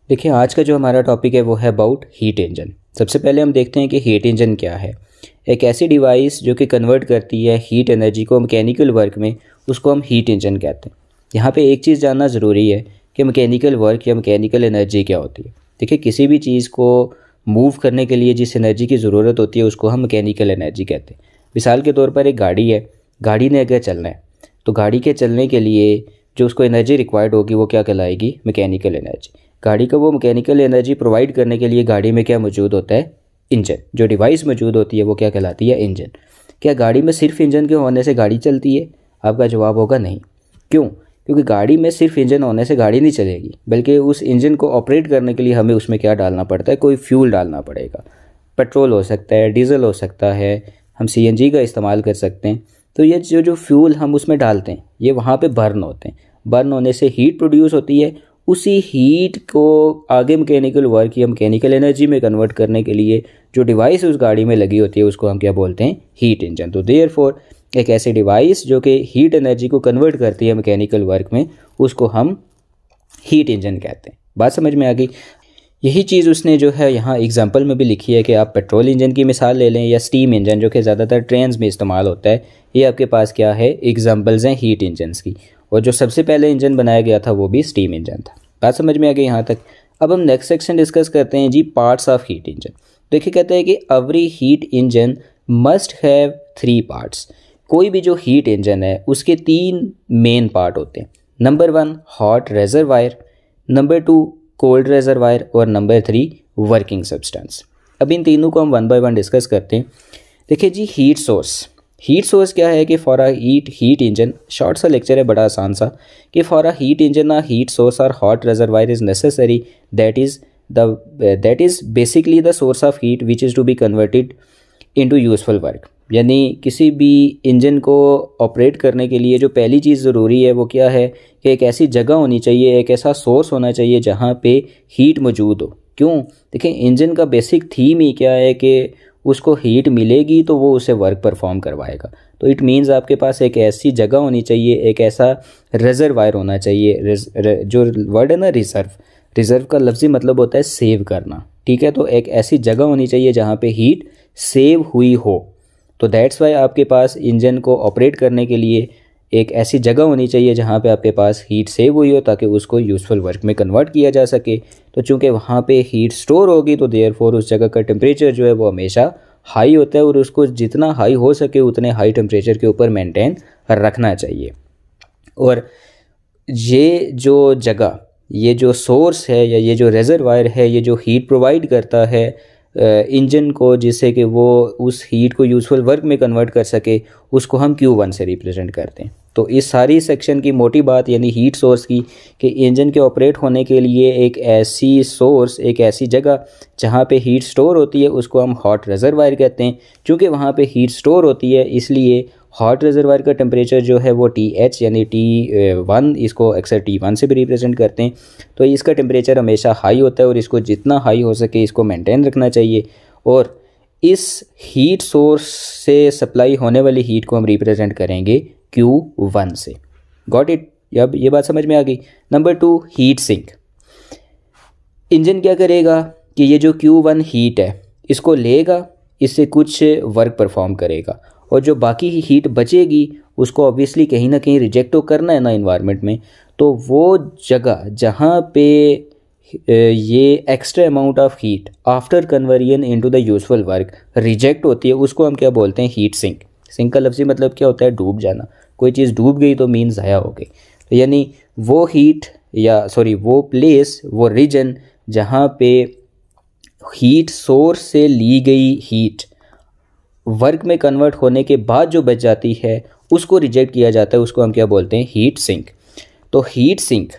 देखिए, आज का जो हमारा टॉपिक है वो है अबाउट हीट इंजन। सबसे पहले हम देखते हैं कि हीट इंजन क्या है। एक ऐसी डिवाइस जो कि कन्वर्ट करती है हीट एनर्जी को मैकेनिकल वर्क में, उसको हम हीट इंजन कहते हैं। यहाँ पे एक चीज़ जानना ज़रूरी है कि मैकेनिकल वर्क या मैकेनिकल एनर्जी क्या होती है। देखिए, किसी भी चीज़ को मूव करने के लिए जिस एनर्जी की ज़रूरत होती है उसको हम मैकेनिकल एनर्जी कहते हैं। मिसाल के तौर पर एक गाड़ी है, गाड़ी ने अगर चलना है तो गाड़ी के चलने के लिए जो उसको एनर्जी रिक्वायर्ड होगी वो क्या कहलाएगी? Mechanical energy. गाड़ी को वो मैकेनिकल एनर्जी प्रोवाइड करने के लिए गाड़ी में क्या मौजूद होता है? इंजन। जो डिवाइस मौजूद होती है वो क्या कहलाती है? इंजन। क्या गाड़ी में सिर्फ इंजन के होने से गाड़ी चलती है? आपका जवाब होगा नहीं। क्यों? क्योंकि गाड़ी में सिर्फ इंजन होने से गाड़ी नहीं चलेगी, बल्कि उस इंजन को ऑपरेट करने के लिए हमें उसमें क्या डालना पड़ता है? कोई फ्यूल डालना पड़ेगा। पेट्रोल हो सकता है, डीजल हो सकता है, हम CNG का इस्तेमाल कर सकते हैं। तो ये जो फ्यूल हम उसमें डालते हैं ये वहाँ पे बर्न होते हैं। बर्न होने से हीट प्रोड्यूस होती है। उसी हीट को आगे मैकेनिकल वर्क या मैकेनिकल एनर्जी में कन्वर्ट करने के लिए जो डिवाइस उस गाड़ी में लगी होती है उसको हम क्या बोलते हैं? Heat engine. तो देयरफॉर एक ऐसी डिवाइस जो कि हीट एनर्जी को कन्वर्ट करती है मैकेनिकल वर्क में, उसको हम हीट इंजन कहते हैं। बात समझ में आ गई? यही चीज़ उसने जो है यहाँ एग्जांपल में भी लिखी है कि आप पेट्रोल इंजन की मिसाल ले लें या स्टीम इंजन जो कि ज़्यादातर ट्रेन्स में इस्तेमाल होता है। ये आपके पास क्या है? एग्जांपल्स हैं हीट इंजन्स की। और जो सबसे पहले इंजन बनाया गया था वो भी स्टीम इंजन था। बात समझ में आ गई यहाँ तक? अब हम नेक्स्ट सेक्शन डिस्कस करते हैं जी, पार्ट्स ऑफ हीट इंजन। देखिए, कहते हैं कि every heat engine must have 3 parts. कोई भी जो हीट इंजन है उसके 3 मेन पार्ट होते हैं। Number 1 hot reservoir, number 2 cold reservoir और नंबर 3 वर्किंग सब्सटेंस। अब इन तीनों को हम 1 बाय 1 डिस्कस करते हैं। देखिए जी, हीट सोर्स। हीट सोर्स क्या है कि for a heat engine, short सा लेक्चर है, बड़ा आसान सा, कि for a heat engine a heat source और hot reservoir is necessary, that is basically the source of heat which is to be converted into useful work. यानी किसी भी इंजन को ऑपरेट करने के लिए जो पहली चीज़ ज़रूरी है वो क्या है कि एक ऐसी जगह होनी चाहिए, एक ऐसा सोर्स होना चाहिए जहाँ पे हीट मौजूद हो। क्यों? देखिए, इंजन का बेसिक थीम ही क्या है कि उसको हीट मिलेगी तो वो उसे वर्क परफॉर्म करवाएगा। तो इट मीन्स आपके पास एक ऐसी जगह होनी चाहिए, एक ऐसा रिजर्वायर होना चाहिए। जो वर्ड है ना रिजर्व, रिजर्व का लफ्ज़ी मतलब होता है सेव करना। ठीक है, तो एक ऐसी जगह होनी चाहिए जहाँ पे हीट सेव हुई हो। तो दैट्स वाई आपके पास इंजन को ऑपरेट करने के लिए एक ऐसी जगह होनी चाहिए जहाँ पे आपके पास हीट सेव हुई हो ताकि उसको यूज़फुल वर्क में कन्वर्ट किया जा सके। तो चूँकि वहाँ पे हीट स्टोर होगी तो देयरफॉर उस जगह का टेम्परेचर जो है वो हमेशा हाई होता है और उसको जितना हाई हो सके उतने हाई टेम्परेचर के ऊपर मेंटेन रखना चाहिए। और ये जो जगह, ये जो सोर्स है या ये जो रेजरवायर है, ये जो हीट प्रोवाइड करता है इंजन को जिससे कि वो उस हीट को यूज़फुल वर्क में कन्वर्ट कर सके, उसको हम Q1 से रिप्रेजेंट करते हैं। तो इस सारी सेक्शन की मोटी बात यानी हीट सोर्स की कि इंजन के ऑपरेट होने के लिए एक ऐसी सोर्स, एक ऐसी जगह जहाँ पे हीट स्टोर होती है उसको हम हॉट रेजरवायर कहते हैं। क्योंकि वहाँ पे हीट स्टोर होती है इसलिए हॉट रेजरवायर का टेम्परेचर जो है वो TH यानी T1, इसको अक्सर T1 से भी रिप्रेजेंट करते हैं। तो इसका टेम्परेचर हमेशा हाई होता है और इसको जितना हाई हो सके इसको मेंटेन रखना चाहिए। और इस हीट सोर्स से सप्लाई होने वाली हीट को हम रिप्रेजेंट करेंगे Q1 से। Got it? अब ये बात समझ में आ गई। Number 2 heat sink. इंजन क्या करेगा कि ये जो Q1 हीट है इसको लेगा, इससे कुछ वर्क परफॉर्म करेगा और जो बाकी ही हीट बचेगी उसको ऑब्वियसली कहीं ना कहीं रिजेक्ट तो करना है ना इन्वायरमेंट में। तो वो जगह जहाँ पे ये extra amount of heat after conversion into the useful work reject होती है उसको हम क्या बोलते हैं? Heat sink. सिंक का लफ्ज़ी मतलब क्या होता है? डूब जाना। कोई चीज़ डूब गई तो मीन ज़ाया हो गई। तो यानी वो हीट वो प्लेस, वो रीजन जहाँ पे हीट सोर्स से ली गई हीट वर्क में कन्वर्ट होने के बाद जो बच जाती है उसको रिजेक्ट किया जाता है, उसको हम क्या बोलते हैं? Heat sink. तो heat sink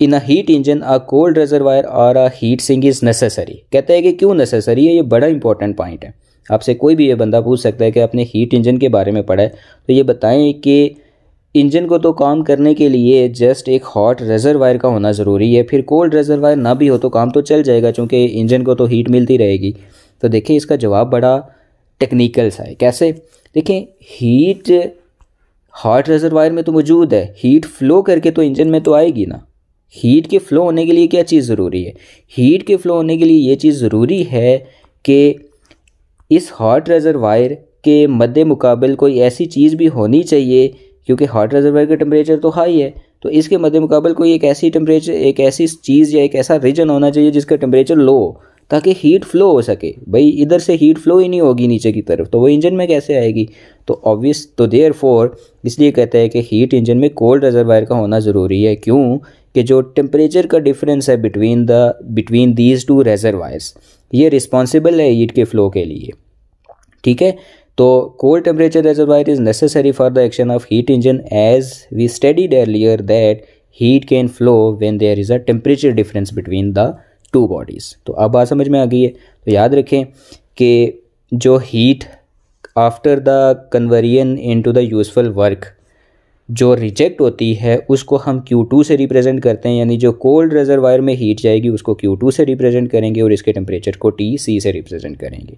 in a heat engine a cold reservoir और a heat sink is necessary. कहते हैं कि क्यों नेसेसरी है? ये बड़ा इंपॉर्टेंट पॉइंट है। आपसे कोई भी ये बंदा पूछ सकता है कि आपने हीट इंजन के बारे में पढ़ा है तो ये बताएं कि इंजन को तो काम करने के लिए जस्ट एक हॉट रेजरवायर का होना ज़रूरी है, फिर कोल्ड रेजरवायर ना भी हो तो काम तो चल जाएगा क्योंकि इंजन को तो हीट मिलती रहेगी। तो देखिए, इसका जवाब बड़ा टेक्निकल सा है। कैसे? देखें, हीट हॉट रेजरवायर में तो मौजूद है, हीट फ्लो करके तो इंजन में तो आएगी ना। हीट के फ्लो होने के लिए क्या चीज़ ज़रूरी है? हीट के फ्लो होने के लिए ये चीज़ ज़रूरी है कि इस हॉट रिजर्वायर के मद्दे मुकाबिल कोई ऐसी चीज़ भी होनी चाहिए, क्योंकि हॉट रिजर्वायर का टेम्परेचर तो हाई है, तो इसके मद्दे मुकाबिल कोई एक ऐसी चीज़ या एक ऐसा रीजन होना चाहिए जिसका टेम्परेचर लो हो, ताकि हीट फ्लो हो सके। भाई इधर से हीट फ्लो ही नहीं होगी नीचे की तरफ, तो वो इंजन में कैसे आएगी? तो ऑब्वियस, तो देयरफॉर इसलिए कहते हैं कि हीट इंजन में कोल्ड रिजर्वायर का होना ज़रूरी है। क्यों? कि जो टेम्परेचर का डिफरेंस है बिटवीन दीज टू रिजर्वायर्स, ये रिस्पॉन्सिबल है हीट के फ्लो के लिए। ठीक है, तो cold temperature reservoir is necessary for the action of heat engine, as we studied earlier that heat can flow when there is a temperature difference between the two bodies. तो अब बात समझ में आ गई है। तो याद रखें कि जो heat after the conversion into the useful work जो रिजेक्ट होती है उसको हम Q2 से रिप्रेजेंट करते हैं, यानी जो कोल्ड रिजर्वायर में हीट जाएगी उसको Q2 से रिप्रेजेंट करेंगे और इसके टेम्परेचर को TC से रिप्रेजेंट करेंगे।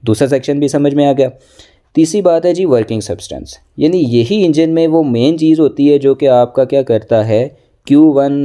दूसरा सेक्शन भी समझ में आ गया। तीसरी बात है जी वर्किंग सब्सटेंस, यानी यही इंजन में वो मेन चीज़ होती है जो कि आपका क्या करता है, Q1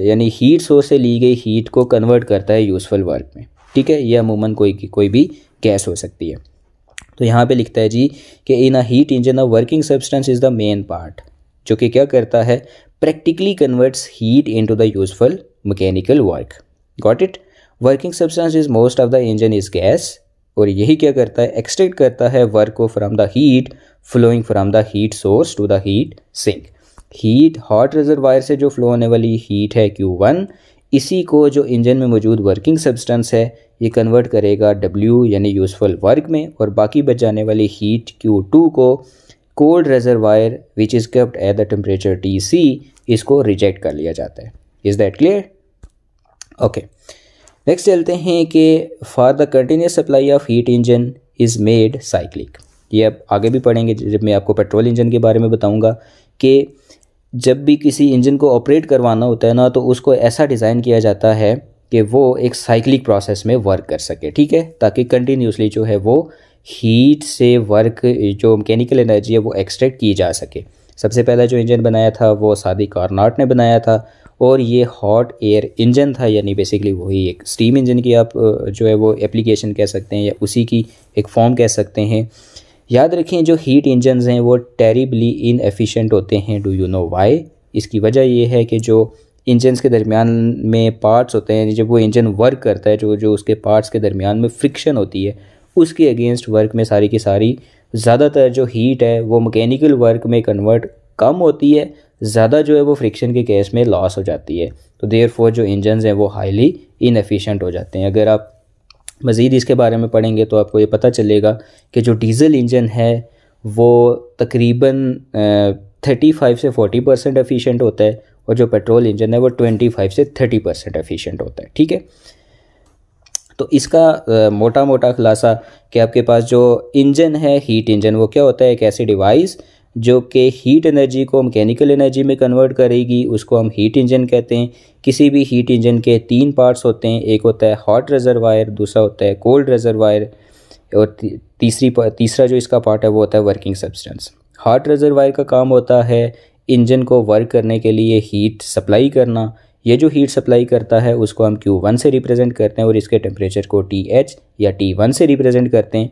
यानी हीट सोर्स से ली गई हीट को कन्वर्ट करता है यूजफुल वर्क में। ठीक है, यह अमूमन कोई भी गैस हो सकती है। तो यहाँ पे लिखता है जी कि in a heat engine a working substance is the main part, जो कि क्या करता है, practically converts heat into the useful mechanical work. Got it? Working substance is most of the engine is gas, और यही क्या करता है, एक्सट्रैक्ट करता है वर्क को from the heat flowing from the heat source to the heat sink. Heat hot reservoir से जो फ्लो होने वाली हीट है Q1, इसी को जो इंजन में मौजूद वर्किंग सब्सटेंस है ये कन्वर्ट करेगा W यानी यूजफुल वर्क में, और बाकी बच जाने वाली हीट Q2 को cold reservoir which is kept at the temperature TC, इसको रिजेक्ट कर लिया जाता है। Is that clear? Okay, next चलते हैं कि for the continuous supply of heat engine is made cyclic. ये अब आगे भी पढ़ेंगे जब मैं आपको पेट्रोल इंजन के बारे में बताऊंगा कि जब भी किसी इंजन को ऑपरेट करवाना होता है ना, तो उसको ऐसा डिज़ाइन किया जाता है कि वो एक साइक्लिक प्रोसेस में वर्क कर सके। ठीक है, ताकि कंटिन्यूसली जो है वो हीट से वर्क, जो मैकेनिकल एनर्जी है वो एक्सट्रैक्ट की जा सके। सबसे पहला जो इंजन बनाया था वो सादी कार्नोट ने बनाया था, और ये हॉट एयर इंजन था, यानी बेसिकली वही एक स्टीम इंजन की आप जो है वो एप्लीकेशन कह सकते हैं, या उसी की एक फॉर्म कह सकते हैं। याद रखें जो हीट इंजन्स हैं वो टेरिबली इनएफिशिएंट होते हैं। Do you know why? इसकी वजह ये है कि जो इंजन्स के दरमियान में पार्ट्स होते हैं, जब वो इंजन वर्क करता है, जो उसके पार्ट्स के दरमियान में फ्रिक्शन होती है, उसके अगेंस्ट वर्क में सारी की सारी ज़्यादातर जो हीट है वो मैकेनिकल वर्क में कन्वर्ट कम होती है, ज़्यादा जो है वो फ्रिक्शन के केस में लॉस हो जाती है। तो देयरफॉर जो इंजन्स हैं वो हाईली इनएफिशिएंट हो जाते हैं। अगर आप मज़ीद इसके बारे में पढ़ेंगे तो आपको ये पता चलेगा कि जो डीजल इंजन है वो तकरीबन 35 से 40% एफिशिएंट होता है, और जो पेट्रोल इंजन है वो 25 से 30% एफिशिएंट होता है। ठीक है, तो इसका मोटा मोटा खुलासा कि आपके पास जो इंजन है हीट इंजन, वो क्या होता है, एक ऐसी डिवाइस जो कि हीट एनर्जी को मैकेनिकल एनर्जी में कन्वर्ट करेगी, उसको हम हीट इंजन कहते हैं। किसी भी हीट इंजन के 3 पार्ट्स होते हैं, एक होता है हॉट रिजर्वायर, दूसरा होता है कोल्ड रिजर्वायर, और तीसरा जो इसका पार्ट है वो होता है वर्किंग सब्सटेंस। हॉट रिजर्वायर का काम होता है इंजन को वर्क करने के लिए हीट सप्लाई करना। ये जो हीट सप्लाई करता है उसको हम Q1 से रिप्रेजेंट करते हैं, और इसके टेम्परेचर को TH या T1 से रिप्रेजेंट करते हैं।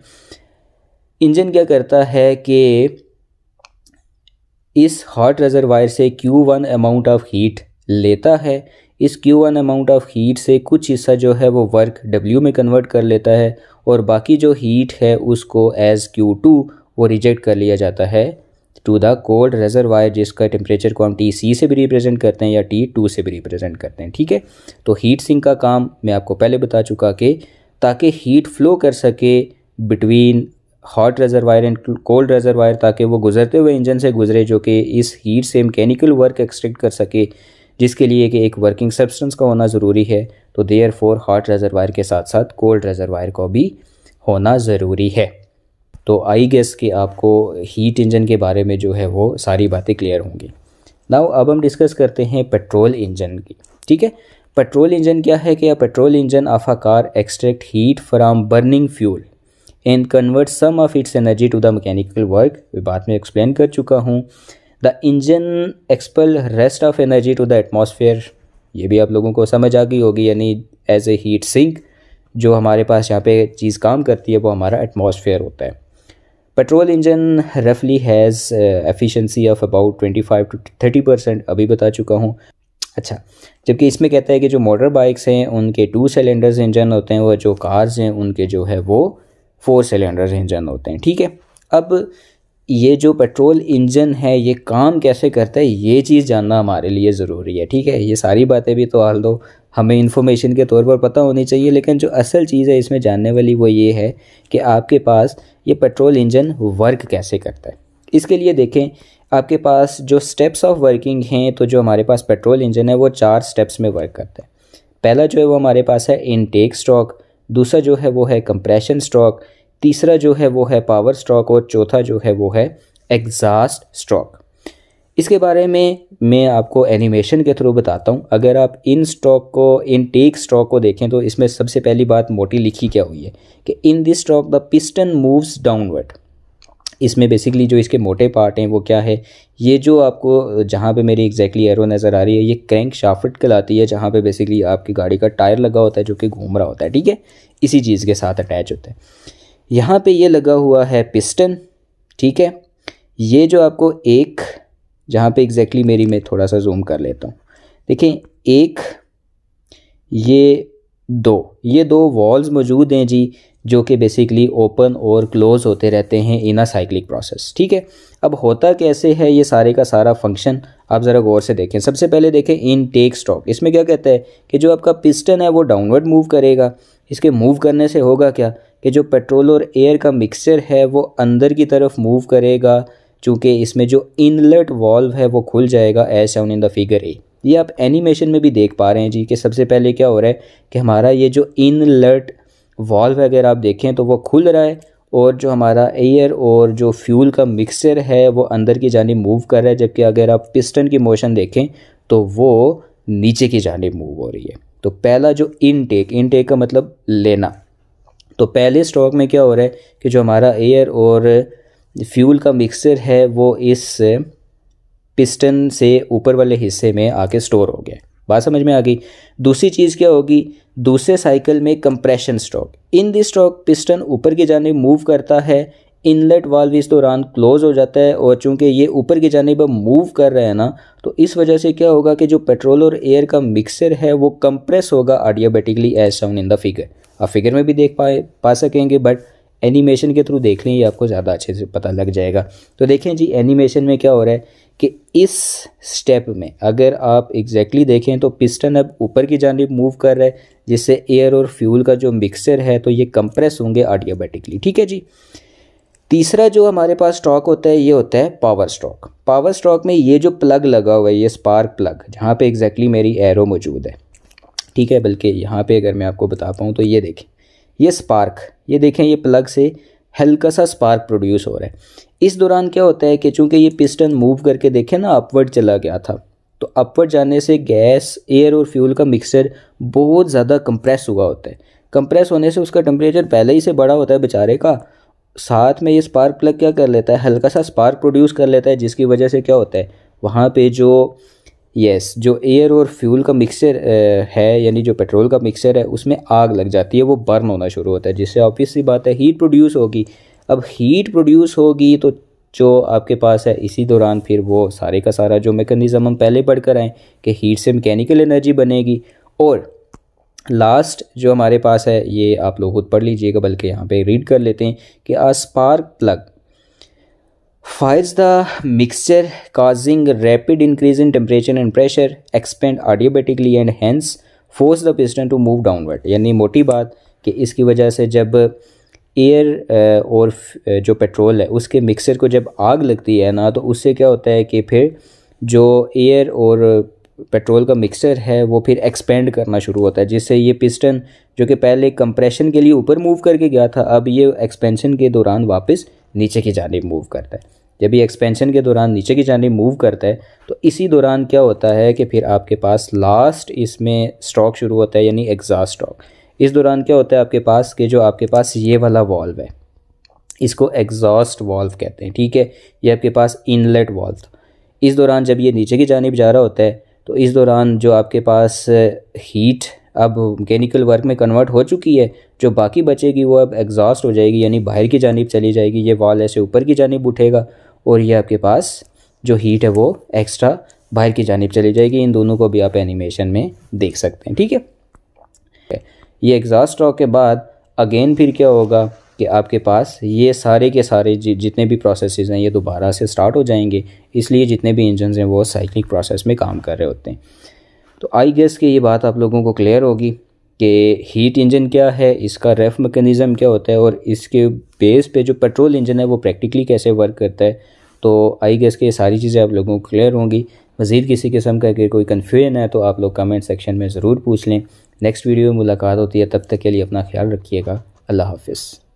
इंजन क्या करता है कि इस हॉट रिजर्वायर से Q1 अमाउंट ऑफ हीट लेता है। इस Q1 अमाउंट ऑफ हीट से कुछ हिस्सा जो है वो वर्क W में कन्वर्ट कर लेता है, और बाकी जो हीट है उसको एज Q2 वो रिजेक्ट कर लिया जाता है टू द कोल्ड रिजर्वायर, जिसका टेम्परेचर को हम TC से भी रिप्रेजेंट करते हैं या T2 से भी रिप्रेजेंट करते हैं। ठीक है, तो हीट सिंक का काम मैं आपको पहले बता चुका कि ताकि हीट फ्लो कर सके between hot reservoir and cold reservoir, ताकि वो गुजरते हुए इंजन से गुजरे जो कि इस हीट से मैकेनिकल वर्क एक्सट्रैक्ट कर सके, जिसके लिए कि एक वर्किंग सब्सटेंस का होना ज़रूरी है। तो देयरफॉर हॉट रिजर्वायर के साथ साथ कोल्ड रिजर्वायर को भी होना ज़रूरी है। तो आई गेस कि आपको हीट इंजन के बारे में जो है वो सारी बातें क्लियर होंगी। नाउ अब हम डिस्कस करते हैं पेट्रोल इंजन की। ठीक है, पेट्रोल इंजन क्या है कि a petrol engine of a car extract heat from burning fuel and convert some of its energy to the mechanical work. बाद में एक्सप्लेन कर चुका हूँ। The engine expel rest of energy to the atmosphere, ये भी आप लोगों को समझ आ गई होगी, यानी एज ए हीट सिंक जो हमारे पास यहाँ पे चीज़ काम करती है वो हमारा एटमॉस्फेयर होता है। पेट्रोल इंजन रफली has efficiency of about 25 to 30%, अभी बता चुका हूँ। अच्छा, जबकि इसमें कहता है कि जो मोटर बाइक्स हैं उनके 2 सिलेंडर्स इंजन होते हैं, वो जो कार्स हैं उनके जो है वो 4 सिलेंडर्स इंजन होते हैं। ठीक है, अब ये जो पेट्रोल इंजन है ये काम कैसे करता है ये चीज़ जानना हमारे लिए ज़रूरी है। ठीक है, ये सारी बातें भी तो हाल दो हमें इन्फॉर्मेशन के तौर पर पता होनी चाहिए, लेकिन जो असल चीज़ है इसमें जानने वाली वो ये है कि आपके पास ये पेट्रोल इंजन वर्क कैसे करता है। इसके लिए देखें आपके पास जो स्टेप्स ऑफ वर्किंग हैं, तो जो हमारे पास पेट्रोल इंजन है वो 4 स्टेप्स में वर्क करता है। पहला जो है वो हमारे पास है इनटेक स्ट्रोक, दूसरा जो है वो है कंप्रेशन स्ट्रोक, तीसरा जो है वो है पावर स्ट्रोक और चौथा जो है वो है एग्जॉस्ट स्ट्रोक। इसके बारे में मैं आपको एनिमेशन के थ्रू बताता हूँ। अगर आप इनटेक स्ट्रोक को देखें तो इसमें सबसे पहली बात मोटी लिखी क्या हुई है कि in this stroke the piston moves downward. इसमें बेसिकली जो इसके मोटे पार्ट हैं वो क्या है, ये जो आपको जहाँ पे मेरी एग्जैक्टली एरो नज़र आ रही है ये क्रैंक शाफ्ट कहलाती है, जहाँ पे बेसिकली आपकी गाड़ी का टायर लगा होता है जो कि घूम रहा होता है। ठीक है, इसी चीज़ के साथ अटैच होता है। यहाँ पे ये लगा हुआ है पिस्टन। ठीक है, ये जो आपको एक जहाँ पे एग्जैक्टली मेरी, मैं थोड़ा सा जूम कर लेता हूँ, देखें एक ये दो वॉल्स मौजूद हैं जी, जो कि बेसिकली ओपन और क्लोज होते रहते हैं इन अ साइक्लिक प्रोसेस। ठीक है, अब होता कैसे है ये सारे का सारा फंक्शन आप ज़रा गौर से देखें। सबसे पहले देखें इनटेक स्ट्रोक, इसमें क्या कहता है कि जो आपका पिस्टन है वो डाउनवर्ड मूव करेगा। इसके मूव करने से होगा क्या कि जो पेट्रोल और एयर का मिक्सचर है वो अंदर की तरफ मूव करेगा, चूँकि इसमें जो इनलेट वॉल्व है वो खुल जाएगा as shown in the figure A. ये आप एनिमेशन में भी देख पा रहे हैं जी कि सबसे पहले क्या हो रहा है कि हमारा ये जो इनलेट वॉल्व अगर आप देखें तो वो खुल रहा है और जो हमारा एयर और जो फ्यूल का मिक्सचर है वो अंदर की जानिब मूव कर रहा है, जबकि अगर आप पिस्टन की मोशन देखें तो वो नीचे की जानिब मूव हो रही है। तो पहला जो इनटेक का मतलब लेना, तो पहले स्ट्रोक में क्या हो रहा है कि जो हमारा एयर और फ्यूल का मिक्सचर है वो इस पिस्टन से ऊपर वाले हिस्से में आके स्टोर हो गया। बात समझ में आ गई। दूसरी चीज़ क्या होगी, दूसरे साइकिल में compression stroke. In this stroke piston ऊपर की जानिब मूव करता है, इनलेट वाल्व इस दौरान क्लोज हो जाता है और चूंकि ये ऊपर की जानिब मूव कर रहा है ना, तो इस वजह से क्या होगा कि जो पेट्रोल और एयर का मिक्सचर है वो कंप्रेस होगा adiabatically as shown in the figure. आप फिगर में भी देख पा सकेंगे, बट एनिमेशन के थ्रू देख लें, ये आपको ज़्यादा अच्छे से पता लग जाएगा। तो देखें जी एनिमेशन में क्या हो रहा है कि इस स्टेप में अगर आप एग्जैक्टली देखें तो पिस्टन अब ऊपर की जानिब मूव कर रहा है, जिससे एयर और फ्यूल का जो मिक्सचर है तो ये कंप्रेस होंगे ऑडियोमेटिकली। ठीक है जी। तीसरा जो हमारे पास स्ट्रोक होता है ये होता है पावर स्ट्रोक। पावर स्ट्रोक में ये जो प्लग लगा हुआ है, ये स्पार्क प्लग, जहाँ पे एग्जैक्टली मेरी एरो मौजूद है। ठीक है, बल्कि यहाँ पे अगर मैं आपको बता पाऊँ तो ये देखें, ये स्पार्क, ये देखें ये प्लग से हल्का सा स्पार्क प्रोड्यूस हो रहा है। इस दौरान क्या होता है कि चूंकि ये पिस्टन मूव करके देखें ना अपवर्ड चला गया था, तो अपवर्ड जाने से गैस, एयर और फ्यूल का मिक्सचर बहुत ज़्यादा कंप्रेस हुआ होता है। कंप्रेस होने से उसका टेम्परेचर पहले ही से बड़ा होता है बेचारे का, साथ में ये स्पार्क प्लग क्या कर लेता है, हल्का सा स्पार्क प्रोड्यूस कर लेता है, जिसकी वजह से क्या होता है वहाँ पे जो जो एयर और फ्यूल का मिक्सचर है, यानी जो पेट्रोल का मिक्सचर है, उसमें आग लग जाती है, वो बर्न होना शुरू होता है, जिससे ऑब्वियस सी बात है हीट प्रोड्यूस होगी। अब हीट प्रोड्यूस होगी तो जो आपके पास है इसी दौरान फिर वो सारे का सारा जो मैकेनिज़्म हम पहले पढ़ कर आए कि हीट से मैकेनिकल एनर्जी बनेगी। और लास्ट जो हमारे पास है ये आप लोग खुद पढ़ लीजिएगा, बल्कि यहाँ पे रीड कर लेते हैं कि a spark plug fires the mixture causing rapid increase in temperature and pressure, expand adiabatically and hence force the piston to move downward। यानी मोटी बात कि इसकी वजह से जब एयर और जो पेट्रोल है उसके मिक्सर को जब आग लगती है ना, तो उससे क्या होता है कि फिर जो एयर और पेट्रोल का मिक्सचर है वो फिर एक्सपेंड करना शुरू होता है, जिससे ये पिस्टन जो कि पहले कंप्रेशन के लिए ऊपर मूव करके गया था, अब ये एक्सपेंशन के दौरान वापस नीचे की जानिब मूव करता है। जब ये एक्सपेंशन के दौरान नीचे की जानिब मूव करता है तो इसी दौरान क्या होता है कि फिर आपके पास लास्ट इसमें स्ट्रोक शुरू होता है, यानी एग्जॉस्ट स्ट्रोक। इस दौरान क्या होता है आपके पास कि जो आपके पास ये वाला वॉल्व है इसको एग्जॉस्ट वॉल्व कहते हैं। ठीक है, ये आपके पास इनलेट वॉल्व था। इस दौरान जब ये नीचे की जानिब जा रहा होता है तो इस दौरान जो आपके पास हीट अब मैकेनिकल वर्क में कन्वर्ट हो चुकी है, जो बाकी बचेगी वो अब एग्जॉस्ट हो जाएगी, यानी बाहर की जानिब चली जाएगी। ये वॉल ऐसे ऊपर की जानिब उठेगा और ये आपके पास जो हीट है वो एक्स्ट्रा बाहर की जानिब चली जाएगी। इन दोनों को भी आप एनिमेशन में देख सकते हैं, ठीक है। ये एग्जॉस्ट स्ट्रोक के बाद अगेन फिर क्या होगा कि आपके पास ये सारे के सारे जितने भी प्रोसेसेस हैं ये दोबारा से स्टार्ट हो जाएंगे, इसलिए जितने भी इंजन हैं वो साइक्लिक प्रोसेस में काम कर रहे होते हैं। तो आई गेस कि ये बात आप लोगों को क्लियर होगी कि हीट इंजन क्या है, इसका रेफ मैकेनिज़्म क्या होता है और इसके बेस पे जो पेट्रोल इंजन है वो प्रैक्टिकली कैसे वर्क करता है। तो आई गेस कि ये सारी चीज़ें आप लोगों को क्लियर होंगी। मज़ीद किसी किस्म का अगर कोई कन्फ्यूजन है तो आप लोग कमेंट सेक्शन में ज़रूर पूछ लें। नेक्स्ट वीडियो में मुलाकात होती है, तब तक के लिए अपना ख्याल रखिएगा। अल्लाह हाफ़िज़।